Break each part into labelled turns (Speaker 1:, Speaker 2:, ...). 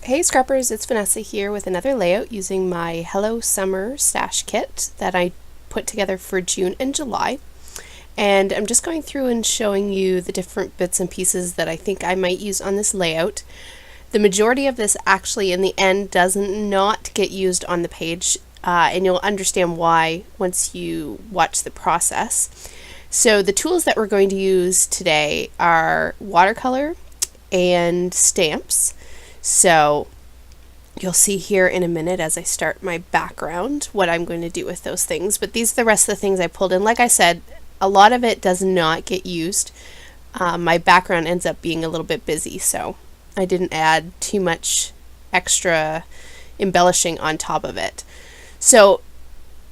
Speaker 1: Hey Scrappers, it's Vanessa here with another layout using my Hello Summer stash kit that I put together for June and July. And I'm just going through and showing you the different bits and pieces that I think I might use on this layout. The majority of this actually in the end does not get used on the page, and you'll understand why once you watch the process. So the tools that we're going to use today are watercolor and stamps. So you'll see here in a minute as I start my background what I'm going to do with those things. But these are the rest of the things I pulled in. Like I said, a lot of it does not get used. My background ends up being a little bit busy, so I didn't add too much extra embellishing on top of it. So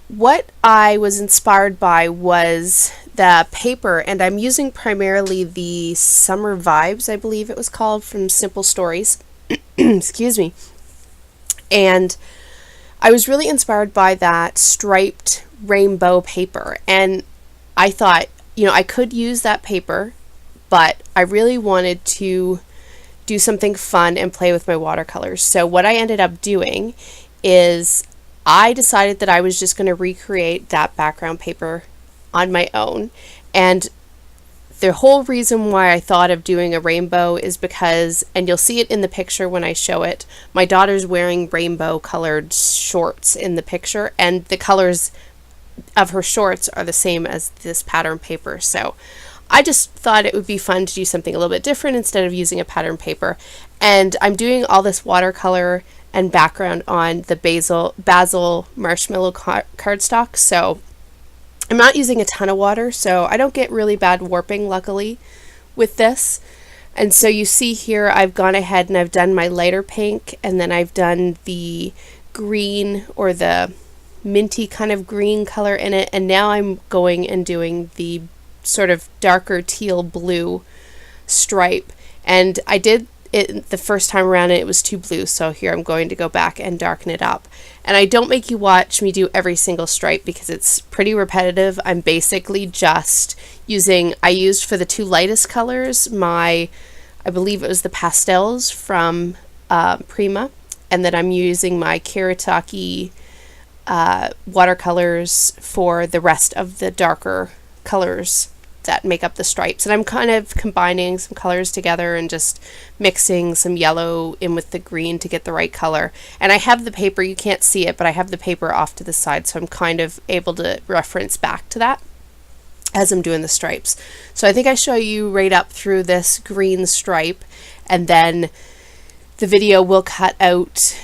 Speaker 1: what I was inspired by was the paper, and I'm using primarily the Summer Vibes, I believe it was called, from Simple Stories. Excuse me. And I was really inspired by that striped rainbow paper, and I thought, I could use that paper, but I really wanted to do something fun and play with my watercolors. So what I ended up doing is I decided that I was just going to recreate that background paper on my own. And the whole reason why I thought of doing a rainbow is because, and you'll see it in the picture when I show it, my daughter's wearing rainbow colored shorts in the picture, and the colors of her shorts are the same as this pattern paper. So I just thought it would be fun to do something a little bit different instead of using a pattern paper. And I'm doing all this watercolor and background on the basil marshmallow cardstock. So I'm not using a ton of water, so I don't get really bad warping, luckily, with this. And so you see here I've gone ahead and I've done my lighter pink, and then I've done the green or the minty kind of green color in it, and now I'm going and doing the sort of darker teal blue stripe. And I did it the first time around and it was too blue, so here I'm going to go back and darken it up. And I don't make you watch me do every single stripe because it's pretty repetitive. I'm basically just I used for the two lightest colors I believe it was the pastels from Prima, and then I'm using my Kiritaki watercolors for the rest of the darker colors that make up the stripes. And I'm kind of combining some colors together and just mixing some yellow in with the green to get the right color. And I have the paper, you can't see it, but I have the paper off to the side, so I'm kind of able to reference back to that as I'm doing the stripes. So I think I show you right up through this green stripe, and then the video will cut out,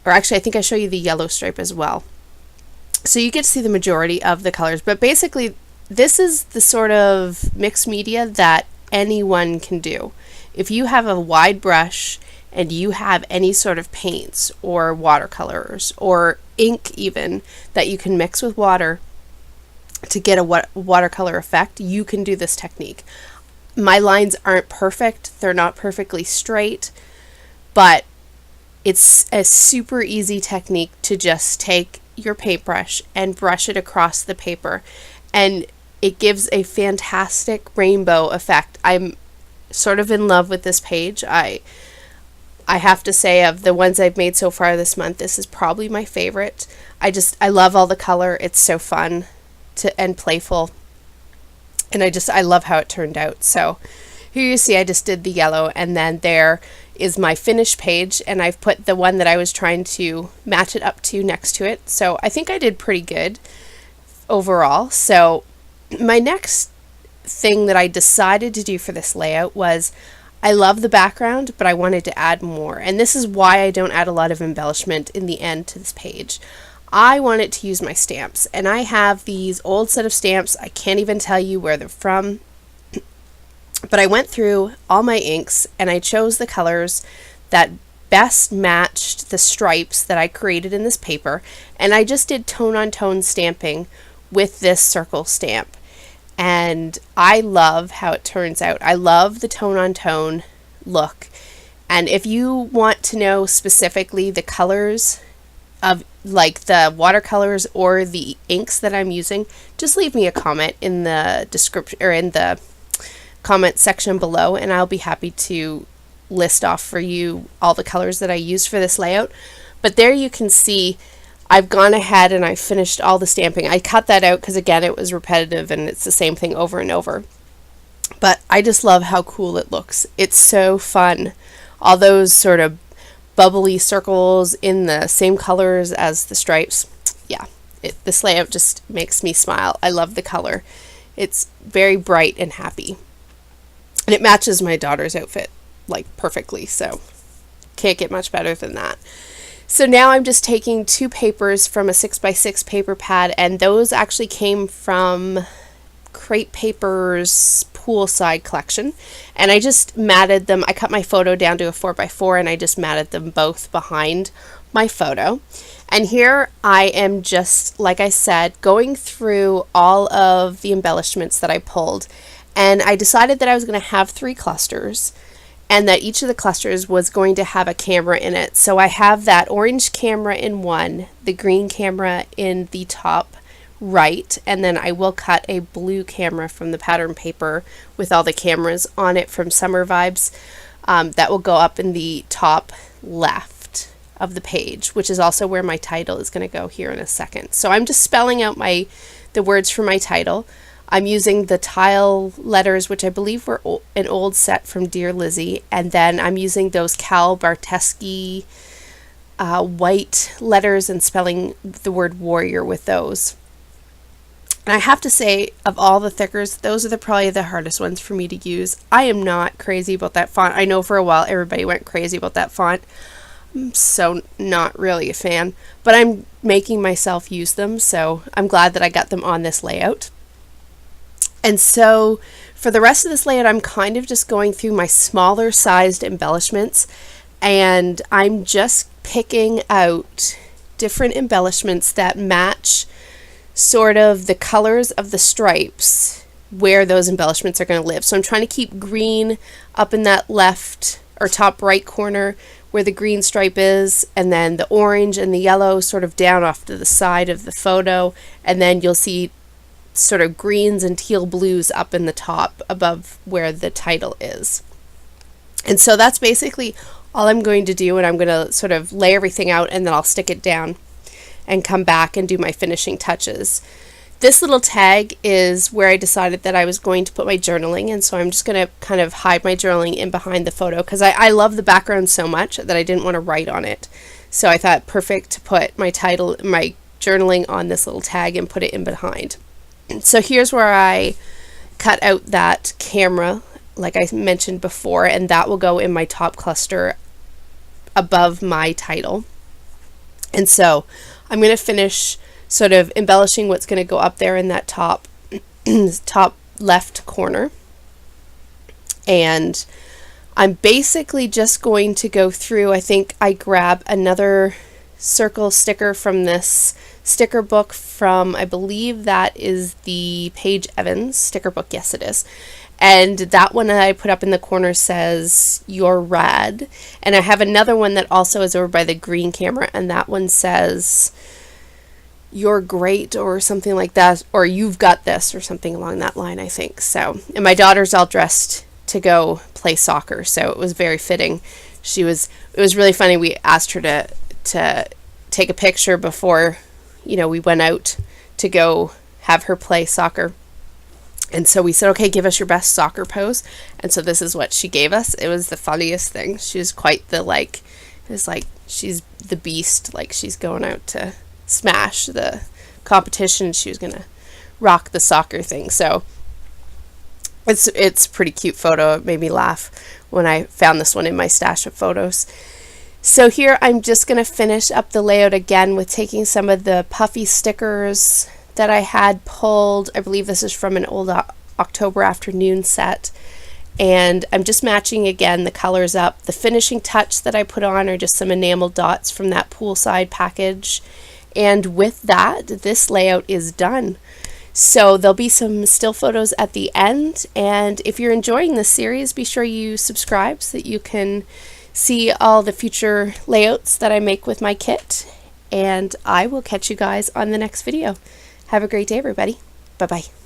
Speaker 1: or actually I think I show you the yellow stripe as well. So you get to see the majority of the colors, but basically this is the sort of mixed media that anyone can do. If you have a wide brush and you have any sort of paints or watercolors or ink even that you can mix with water to get a watercolor effect, you can do this technique. My lines aren't perfect, they're not perfectly straight, but it's a super easy technique to just take your paintbrush and brush it across the paper, and it gives a fantastic rainbow effect. I'm sort of in love with this page. I have to say, of the ones I've made so far this month, this is probably my favorite. I love all the color. It's so fun and playful, and I love how it turned out. So here you see I just did the yellow, and then there is my finished page, and I've put the one that I was trying to match it up to next to it. So I think I did pretty good overall. So my next thing that I decided to do for this layout was, I love the background, but I wanted to add more. And this is why I don't add a lot of embellishment in the end to this page. I wanted to use my stamps, and I have these old set of stamps. I can't even tell you where they're from, but I went through all my inks and I chose the colors that best matched the stripes that I created in this paper, and I just did tone on tone stamping with this circle stamp, and I love how it turns out. I love the tone on tone look, and if you want to know specifically the colors of like the watercolors or the inks that I'm using, just leave me a comment in the description or in the comment section below, and I'll be happy to list off for you all the colors that I used for this layout. But there you can see I've gone ahead and I finished all the stamping. I cut that out because again it was repetitive and it's the same thing over and over. But I just love how cool it looks. It's so fun. All those sort of bubbly circles in the same colors as the stripes. Yeah, this layout just makes me smile. I love the color. It's very bright and happy. And it matches my daughter's outfit like perfectly, so can't get much better than that. So now I'm just taking 2 papers from a 6x6 paper pad, and those actually came from Crepe Paper's poolside collection, and I just matted them. I cut my photo down to a 4x4 and I just matted them both behind my photo. And here I am just, like I said, going through all of the embellishments that I pulled, and I decided that I was going to have 3 clusters and that each of the clusters was going to have a camera in it. So I have that orange camera in one, the green camera in the top right, and then I will cut a blue camera from the pattern paper with all the cameras on it from Summer Vibes. That will go up in the top left of the page, which is also where my title is going to go here in a second. So I'm just spelling out the words for my title. I'm using the tile letters, which I believe were an old set from Dear Lizzie, and then I'm using those Cal Barteschi white letters and spelling the word warrior with those. And I have to say, of all the thickers, those are probably the hardest ones for me to use. I am not crazy about that font. I know for a while everybody went crazy about that font. I'm so not really a fan, but I'm making myself use them, so I'm glad that I got them on this layout. And so for the rest of this layout, I'm kind of just going through my smaller sized embellishments, and I'm just picking out different embellishments that match sort of the colors of the stripes where those embellishments are going to live. So I'm trying to keep green up in that left or top right corner where the green stripe is, and then the orange and the yellow sort of down off to the side of the photo, and then you'll see sort of greens and teal blues up in the top above where the title is. And so that's basically all I'm going to do, and I'm going to sort of lay everything out and then I'll stick it down and come back and do my finishing touches. This little tag is where I decided that I was going to put my journaling, and so I'm just going to kind of hide my journaling in behind the photo because I love the background so much that I didn't want to write on it. So I thought perfect to put my title, my journaling on this little tag and put it in behind. So here's where I cut out that camera like I mentioned before, and that will go in my top cluster above my title. And so I'm going to finish sort of embellishing what's going to go up there in that top top left corner. And I'm basically just going to go through, I think I grab another circle sticker from this sticker book from, I believe that is the Paige Evans sticker book. Yes, it is. And that one that I put up in the corner says, "You're rad." And I have another one that also is over by the green camera, and that one says, "You're great," or something like that, or "You've got this," or something along that line, I think. So, and my daughter's all dressed to go play soccer, so it was very fitting. It was really funny. We asked her to take a picture before, we went out to go have her play soccer. And so we said, okay, give us your best soccer pose. And so this is what she gave us. It was the funniest thing. She was quite it was like she's the beast, like she's going out to smash the competition. She was going to rock the soccer thing. So it's a pretty cute photo. It made me laugh when I found this one in my stash of photos. So here I'm just going to finish up the layout again with taking some of the puffy stickers that I had pulled. I believe this is from an old October afternoon set, and I'm just matching again the colors up. The finishing touch that I put on are just some enamel dots from that poolside package, and with that, this layout is done. So there'll be some still photos at the end, and if you're enjoying this series, be sure you subscribe so that you can see all the future layouts that I make with my kit, and I will catch you guys on the next video. Have a great day, everybody. Bye-bye.